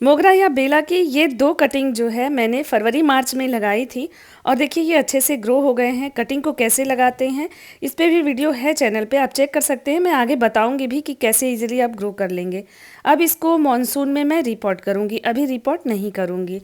मोगरा या बेला की ये 2 कटिंग जो है मैंने फरवरी मार्च में लगाई थी और देखिए ये अच्छे से ग्रो हो गए हैं। कटिंग को कैसे लगाते हैं इस पे भी वीडियो है चैनल पे, आप चेक कर सकते हैं। मैं आगे बताऊंगी भी कि कैसे इजीली आप ग्रो कर लेंगे। अब इसको मॉनसून में मैं रिपोर्ट करूंगी, अभी रिपोर्ट नहीं करूंगी।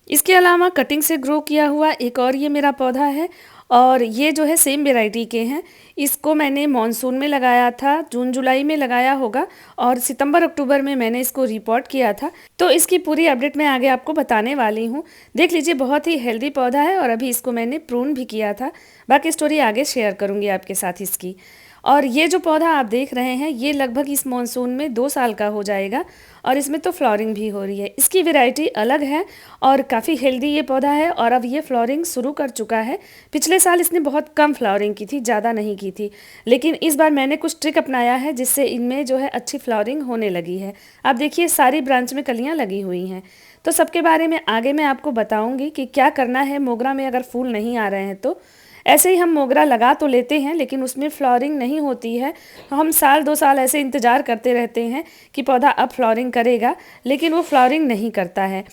इसके अलावा कटिंग से ग्रो किया हुआ एक और ये मेरा पौधा है और ये जो है सेम वैरायटी के हैं। इसको मैंने मॉनसून में लगाया था, जून जुलाई में लगाया होगा और सितंबर अक्टूबर में मैंने इसको रिपोर्ट किया था। तो इसकी पूरी अपडेट मैं आगे आपको बताने वाली हूँ। देख लीजिए बहुत ही हेल्दी पौधा है और अभी इसको मैंने प्रून भी किया था। बाकी स्टोरी आगे शेयर करूँगी आपके साथ इसकी। और ये जो पौधा आप देख रहे हैं ये लगभग इस मॉनसून में 2 साल का हो जाएगा और इसमें तो फ्लावरिंग भी हो रही है। इसकी वैरायटी अलग है और काफ़ी हेल्दी ये पौधा है और अब ये फ्लावरिंग शुरू कर चुका है। पिछले साल इसने बहुत कम फ्लावरिंग की थी, ज़्यादा नहीं की थी, लेकिन इस बार मैंने कुछ ट्रिक अपनाया है जिससे इनमें जो है अच्छी फ्लावरिंग होने लगी है। आप देखिए सारी ब्रांच में कलियाँ लगी हुई हैं। तो सबके बारे में आगे मैं आपको बताऊंगी कि क्या करना है मोगरा में अगर फूल नहीं आ रहे हैं तो। ऐसे ही हम मोगरा लगा तो लेते हैं लेकिन उसमें फ्लावरिंग नहीं होती है। हम साल 2 साल ऐसे इंतज़ार करते रहते हैं कि पौधा अब फ्लावरिंग करेगा, लेकिन वो फ्लावरिंग नहीं करता है।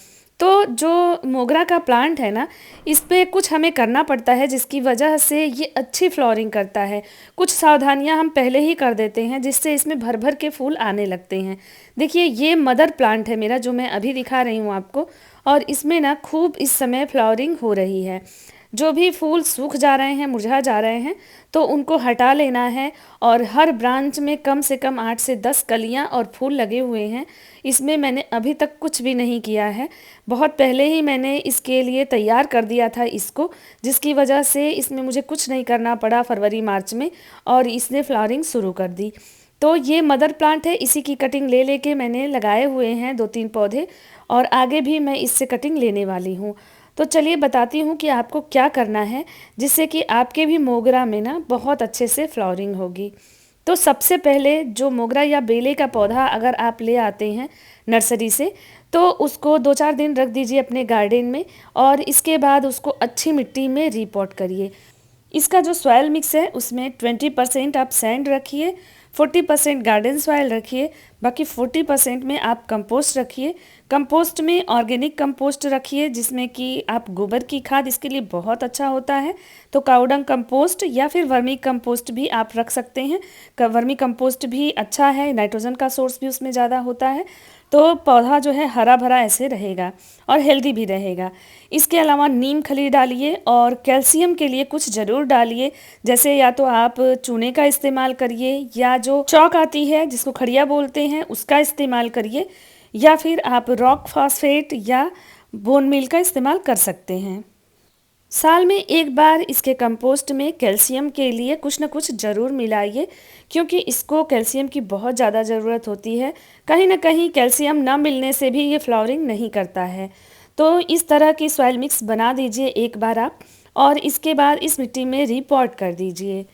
तो जो मोगरा का प्लांट है ना, इस पे कुछ हमें करना पड़ता है जिसकी वजह से ये अच्छी फ्लावरिंग करता है। कुछ सावधानियां हम पहले ही कर देते हैं जिससे इसमें भर भर के फूल आने लगते हैं। देखिए ये मदर प्लांट है मेरा जो मैं अभी दिखा रही हूँ आपको, और इसमें ना खूब इस समय फ्लावरिंग हो रही है। जो भी फूल सूख जा रहे हैं, मुरझा जा रहे हैं, तो उनको हटा लेना है। और हर ब्रांच में कम से कम 8 से 10 कलियां और फूल लगे हुए हैं। इसमें मैंने अभी तक कुछ भी नहीं किया है, बहुत पहले ही मैंने इसके लिए तैयार कर दिया था इसको, जिसकी वजह से इसमें मुझे कुछ नहीं करना पड़ा फरवरी मार्च में और इसने फ्लावरिंग शुरू कर दी। तो ये मदर प्लांट है, इसी की कटिंग ले लेके मैंने लगाए हुए हैं 2-3 पौधे और आगे भी मैं इससे कटिंग लेने वाली हूँ। तो चलिए बताती हूँ कि आपको क्या करना है जिससे कि आपके भी मोगरा में ना बहुत अच्छे से फ्लावरिंग होगी। तो सबसे पहले जो मोगरा या बेले का पौधा अगर आप ले आते हैं नर्सरी से, तो उसको 2-4 दिन रख दीजिए अपने गार्डन में और इसके बाद उसको अच्छी मिट्टी में रिपॉट करिए। इसका जो सॉइल मिक्स है उसमें 20% आप सैंड रखिए, 40% गार्डन सॉइल रखिए, बाकी 40% में आप कंपोस्ट रखिए। कंपोस्ट में ऑर्गेनिक कंपोस्ट रखिए जिसमें कि आप गोबर की खाद इसके लिए बहुत अच्छा होता है। तो काउडंग कंपोस्ट या फिर वर्मी कंपोस्ट भी आप रख सकते हैं। वर्मी कंपोस्ट भी अच्छा है, नाइट्रोजन का सोर्स भी उसमें ज़्यादा होता है। तो पौधा जो है हरा भरा ऐसे रहेगा और हेल्दी भी रहेगा। इसके अलावा नीम खली डालिए और कैल्शियम के लिए कुछ ज़रूर डालिए, जैसे या तो आप चूने का इस्तेमाल करिए या जो चौक आती है जिसको खड़िया बोलते हैं उसका इस्तेमाल करिए, या फिर आप रॉक फॉस्फेट या बोन मील का इस्तेमाल कर सकते हैं। साल में एक बार इसके कंपोस्ट में कैल्शियम के लिए कुछ न कुछ ज़रूर मिलाइए, क्योंकि इसको कैल्शियम की बहुत ज़्यादा ज़रूरत होती है। कहीं ना कहीं कैल्शियम न मिलने से भी ये फ्लावरिंग नहीं करता है। तो इस तरह की सॉइल मिक्स बना दीजिए एक बार आप, और इसके बाद इस मिट्टी में रिपॉट कर दीजिए।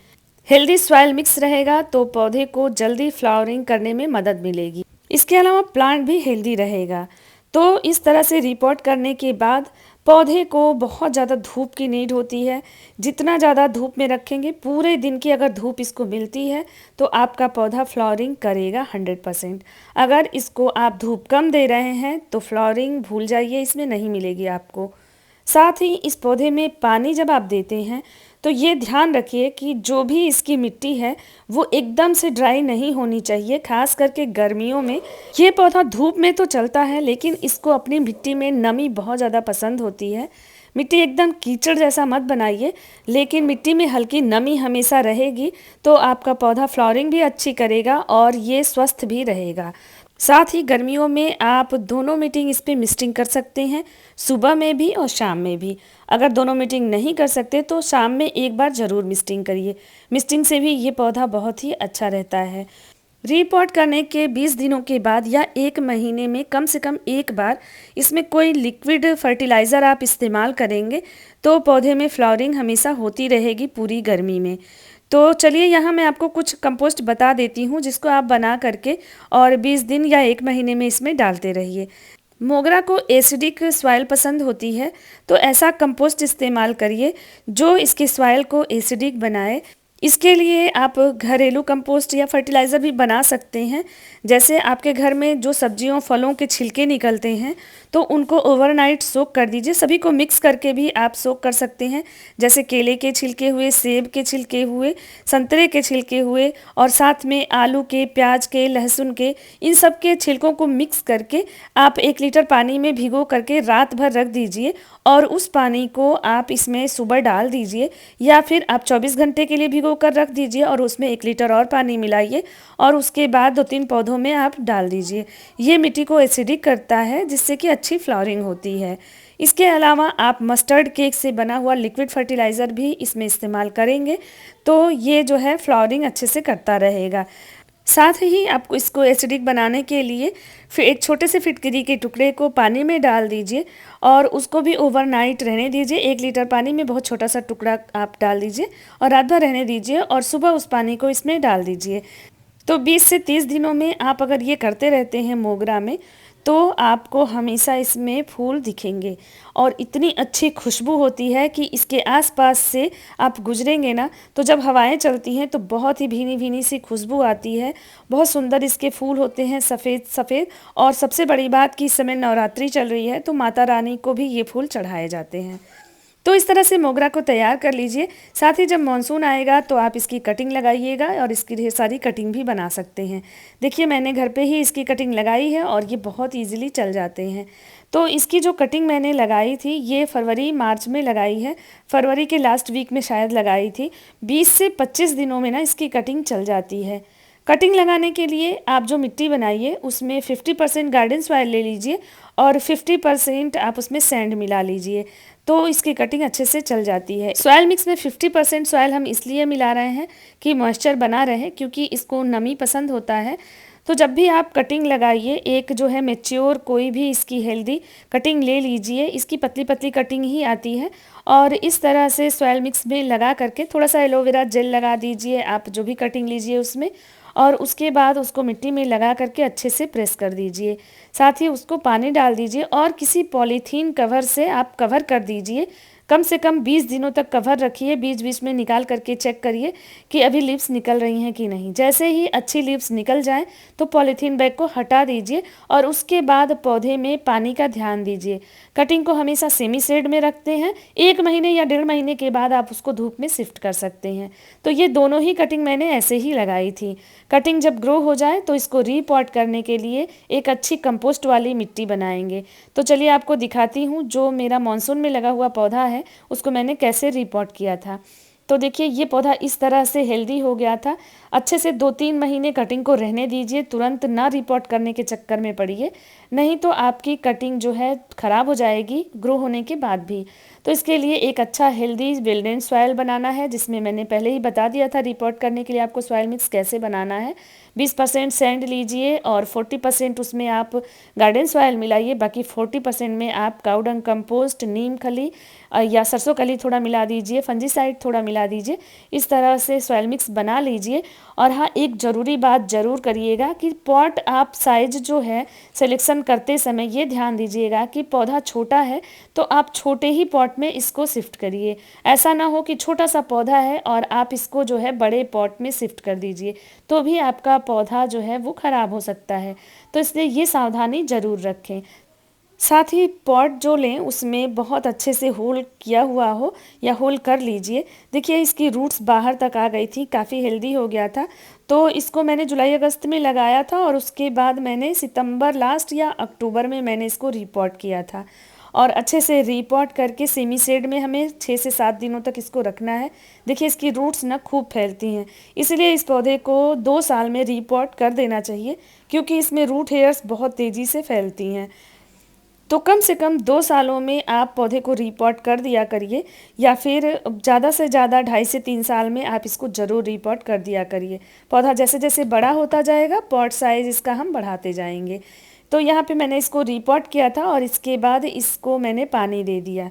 हेल्दी सॉइल मिक्स रहेगा तो पौधे को जल्दी फ्लावरिंग करने में मदद मिलेगी। इसके अलावा प्लांट भी हेल्दी रहेगा। तो इस तरह से रिपोर्ट करने के बाद पौधे को बहुत ज़्यादा धूप की नीड होती है। जितना ज़्यादा धूप में रखेंगे, पूरे दिन की अगर धूप इसको मिलती है तो आपका पौधा फ्लावरिंग करेगा 100%। अगर इसको आप धूप कम दे रहे हैं तो फ्लावरिंग भूल जाइए, इसमें नहीं मिलेगी आपको। साथ ही इस पौधे में पानी जब आप देते हैं तो ये ध्यान रखिए कि जो भी इसकी मिट्टी है वो एकदम से ड्राई नहीं होनी चाहिए, खास करके गर्मियों में। ये पौधा धूप में तो चलता है लेकिन इसको अपनी मिट्टी में नमी बहुत ज़्यादा पसंद होती है। मिट्टी एकदम कीचड़ जैसा मत बनाइए, लेकिन मिट्टी में हल्की नमी हमेशा रहेगी तो आपका पौधा फ्लावरिंग भी अच्छी करेगा और ये स्वस्थ भी रहेगा। साथ ही गर्मियों में आप दोनों मीटिंग इस पे मिस्टिंग कर सकते हैं, सुबह में भी और शाम में भी। अगर दोनों मीटिंग नहीं कर सकते तो शाम में एक बार ज़रूर मिस्टिंग करिए। मिस्टिंग से भी ये पौधा बहुत ही अच्छा रहता है। रिपोर्ट करने के 20 दिनों के बाद या 1 महीने में कम से कम एक बार इसमें कोई लिक्विड फर्टिलाइज़र आप इस्तेमाल करेंगे तो पौधे में फ्लावरिंग हमेशा होती रहेगी पूरी गर्मी में। तो चलिए यहाँ मैं आपको कुछ कंपोस्ट बता देती हूँ जिसको आप बना करके और 20 दिन या 1 महीने में इसमें डालते रहिए। मोगरा को एसिडिक सॉइल पसंद होती है, तो ऐसा कंपोस्ट इस्तेमाल करिए जो इसके सॉइल को एसिडिक बनाए। इसके लिए आप घरेलू कंपोस्ट या फर्टिलाइज़र भी बना सकते हैं। जैसे आपके घर में जो सब्जियों फलों के छिलके निकलते हैं तो उनको ओवरनाइट सोक कर दीजिए। सभी को मिक्स करके भी आप सोक कर सकते हैं। जैसे केले के छिलके हुए, सेब के छिलके हुए, संतरे के छिलके हुए और साथ में आलू के, प्याज के, लहसुन के, इन सब के छिलकों को मिक्स करके आप 1 लीटर पानी में भिगो करके रात भर रख दीजिए और उस पानी को आप इसमें सुबह डाल दीजिए या फिर आप 24 घंटे के लिए भिगो कर रख दीजिए और उसमें 1 लीटर और पानी मिलाइए और उसके बाद 2-3 पौधों में आप डाल दीजिए। ये मिट्टी को एसिडिक करता है जिससे कि अच्छी फ्लावरिंग होती है। इसके अलावा आप मस्टर्ड केक से बना हुआ लिक्विड फर्टिलाइज़र भी इसमें इस्तेमाल करेंगे तो ये जो है फ्लावरिंग अच्छे से करता रहेगा। साथ ही आपको इसको एसिडिक बनाने के लिए फिर एक छोटे से फिटकरी के टुकड़े को पानी में डाल दीजिए और उसको भी ओवरनाइट रहने दीजिए। 1 लीटर पानी में बहुत छोटा सा टुकड़ा आप डाल दीजिए और रात भर रहने दीजिए और सुबह उस पानी को इसमें डाल दीजिए। तो 20 से 30 दिनों में आप अगर ये करते रहते हैं मोगरा में तो आपको हमेशा इसमें फूल दिखेंगे और इतनी अच्छी खुशबू होती है कि इसके आसपास से आप गुजरेंगे ना तो जब हवाएं चलती हैं तो बहुत ही भीनी भीनी सी खुशबू आती है। बहुत सुंदर इसके फूल होते हैं, सफ़ेद सफ़ेद। और सबसे बड़ी बात कि इस समय नवरात्रि चल रही है तो माता रानी को भी ये फूल चढ़ाए जाते हैं। तो इस तरह से मोगरा को तैयार कर लीजिए। साथ ही जब मानसून आएगा तो आप इसकी कटिंग लगाइएगा और इसकी ढेर सारी कटिंग भी बना सकते हैं। देखिए मैंने घर पे ही इसकी कटिंग लगाई है और ये बहुत इजीली चल जाते हैं। तो इसकी जो कटिंग मैंने लगाई थी ये फरवरी मार्च में लगाई है, फरवरी के लास्ट वीक में शायद लगाई थी। 20 से 25 दिनों में ना इसकी कटिंग चल जाती है। कटिंग लगाने के लिए आप जो मिट्टी बनाइए उसमें 50% गार्डन सॉइल ले लीजिए और 50% आप उसमें सैंड मिला लीजिए तो इसकी कटिंग अच्छे से चल जाती है। सॉइल मिक्स में 50% सॉइल हम इसलिए मिला रहे हैं कि मॉइस्चर बना रहे, क्योंकि इसको नमी पसंद होता है। तो जब भी आप कटिंग लगाइए एक जो है मैच्योर कोई भी इसकी हेल्दी कटिंग ले लीजिए। इसकी पतली पतली कटिंग ही आती है और इस तरह से सॉइल मिक्स में लगा करके थोड़ा सा एलोवेरा जेल लगा दीजिए आप जो भी कटिंग लीजिए उसमें और उसके बाद उसको मिट्टी में लगा करके अच्छे से प्रेस कर दीजिए। साथ ही उसको पानी डाल दीजिए और किसी पॉलीथीन कवर से आप कवर कर दीजिए। कम से कम 20 दिनों तक कवर रखिए। बीच बीच में निकाल करके चेक करिए कि अभी लीव्स निकल रही हैं कि नहीं। जैसे ही अच्छी लीव्स निकल जाएं तो पॉलीथीन बैग को हटा दीजिए और उसके बाद पौधे में पानी का ध्यान दीजिए। कटिंग को हमेशा सेमी शेड में रखते हैं। 1 महीने या 1.5 महीने के बाद आप उसको धूप में शिफ्ट कर सकते हैं। तो ये दोनों ही कटिंग मैंने ऐसे ही लगाई थी। कटिंग जब ग्रो हो जाए तो इसको रीपॉट करने के लिए एक अच्छी कंपोस्ट वाली मिट्टी बनाएंगे। तो चलिए आपको दिखाती हूँ जो मेरा मानसून में लगा हुआ पौधा है उसको मैंने कैसे रिपोर्ट किया था। तो देखिए ये पौधा इस तरह से हेल्दी हो गया था। अच्छे से 2-3 महीने कटिंग को रहने दीजिए, तुरंत ना रिपोर्ट करने के चक्कर में पड़िए, नहीं तो आपकी कटिंग जो है ख़राब हो जाएगी ग्रो होने के बाद भी। तो इसके लिए एक अच्छा हेल्दी विल्डेन सॉइल बनाना है, जिसमें मैंने पहले ही बता दिया था रिपोर्ट करने के लिए आपको सॉइल मिक्स कैसे बनाना है। 20% सैंड लीजिए और 40% उसमें आप गार्डन सॉइल मिलाइए, बाकी 40% में आप काऊ डंग कंपोस्ट, नीम खली या सरसों खली थोड़ा मिला दीजिए, फंजीसाइड थोड़ा मिला दीजिए। इस तरह से सॉइल मिक्स बना लीजिए। और हाँ, एक ज़रूरी बात ज़रूर करिएगा कि पॉट आप साइज जो है सिलेक्शन करते समय ये ध्यान दीजिएगा कि पौधा छोटा है तो आप छोटे ही पॉट में इसको शिफ्ट करिए। ऐसा ना हो कि छोटा सा पौधा है और आप इसको जो है बड़े पॉट में शिफ्ट कर दीजिए, तो भी आपका पौधा जो है वो ख़राब हो सकता है। तो इसलिए ये सावधानी ज़रूर रखें। साथ ही पॉट जो लें उसमें बहुत अच्छे से होल किया हुआ हो या होल कर लीजिए। देखिए इसकी रूट्स बाहर तक आ गई थी, काफ़ी हेल्दी हो गया था। तो इसको मैंने जुलाई अगस्त में लगाया था और उसके बाद मैंने सितंबर लास्ट या अक्टूबर में मैंने इसको रिपोर्ट किया था। और अच्छे से रिपोर्ट करके सेमी शेड में हमें 6 से 7 दिनों तक इसको रखना है। देखिए इसकी रूट्स ना खूब फैलती हैं, इसलिए इस पौधे को 2 साल में रिपोर्ट कर देना चाहिए, क्योंकि इसमें रूट हेयर्स बहुत तेज़ी से फैलती हैं। तो कम से कम 2 सालों में आप पौधे को रिपोर्ट कर दिया करिए, या फिर ज़्यादा से ज़्यादा 2.5 से 3 साल में आप इसको ज़रूर रिपोर्ट कर दिया करिए। पौधा जैसे जैसे बड़ा होता जाएगा पॉट साइज़ इसका हम बढ़ाते जाएंगे। तो यहाँ पे मैंने इसको रिपोर्ट किया था और इसके बाद इसको मैंने पानी दे दिया।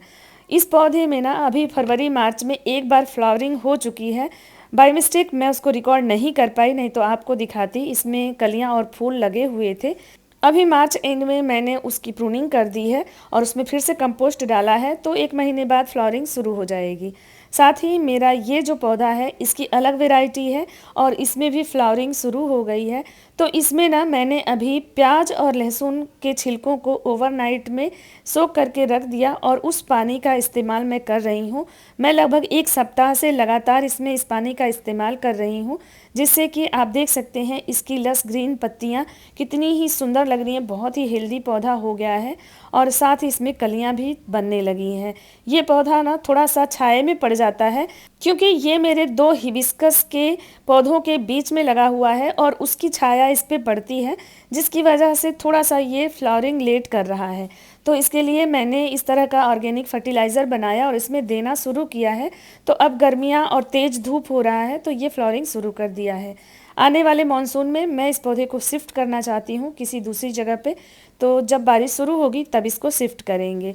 इस पौधे में ना अभी फरवरी मार्च में एक बार फ्लावरिंग हो चुकी है। बाय मिस्टेक मैं उसको रिकॉर्ड नहीं कर पाई, नहीं तो आपको दिखाती। इसमें कलियाँ और फूल लगे हुए थे। अभी मार्च एंड में मैंने उसकी प्रूनिंग कर दी है और उसमें फिर से कंपोस्ट डाला है, तो 1 महीने बाद फ्लावरिंग शुरू हो जाएगी। साथ ही मेरा ये जो पौधा है इसकी अलग वैरायटी है और इसमें भी फ्लावरिंग शुरू हो गई है। तो इसमें ना मैंने अभी प्याज और लहसुन के छिलकों को ओवरनाइट में सोख करके रख दिया और उस पानी का इस्तेमाल मैं कर रही हूँ। मैं लगभग 1 सप्ताह से लगातार इसमें इस पानी का इस्तेमाल कर रही हूँ, जिससे कि आप देख सकते हैं इसकी लस ग्रीन पत्तियाँ कितनी ही सुंदर लग रही हैं। बहुत ही हेल्दी पौधा हो गया है और साथ ही इसमें कलियाँ भी बनने लगी हैं। ये पौधा ना थोड़ा सा छाये में पड़ जाता है क्योंकि ये मेरे 2 हिबिस्कस के पौधों के बीच में लगा हुआ है और उसकी छाया इस पे पड़ती है, जिसकी वजह से थोड़ा सा ये फ्लावरिंग लेट कर रहा है। तो इसके लिए मैंने इस तरह का ऑर्गेनिक फर्टिलाइज़र बनाया और इसमें देना शुरू किया है। तो अब गर्मियाँ और तेज़ धूप हो रहा है तो ये फ्लावरिंग शुरू कर दिया है। आने वाले मॉनसून में मैं इस पौधे को शिफ्ट करना चाहती हूँ किसी दूसरी जगह पे, तो जब बारिश शुरू होगी तब इसको शिफ्ट करेंगे।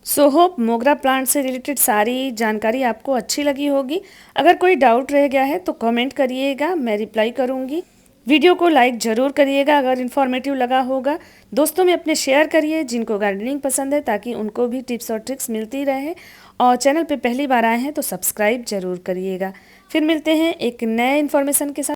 सो होप मोगरा प्लांट से रिलेटेड सारी जानकारी आपको अच्छी लगी होगी। अगर कोई डाउट रह गया है तो कमेंट करिएगा, मैं रिप्लाई करूँगी। वीडियो को लाइक ज़रूर करिएगा अगर इन्फॉर्मेटिव लगा होगा। दोस्तों में अपने शेयर करिए जिनको गार्डनिंग पसंद है, ताकि उनको भी टिप्स और ट्रिक्स मिलती रहे। और चैनल पे पहली बार आए हैं तो सब्सक्राइब ज़रूर करिएगा। फिर मिलते हैं एक नए इन्फॉर्मेशन के साथ।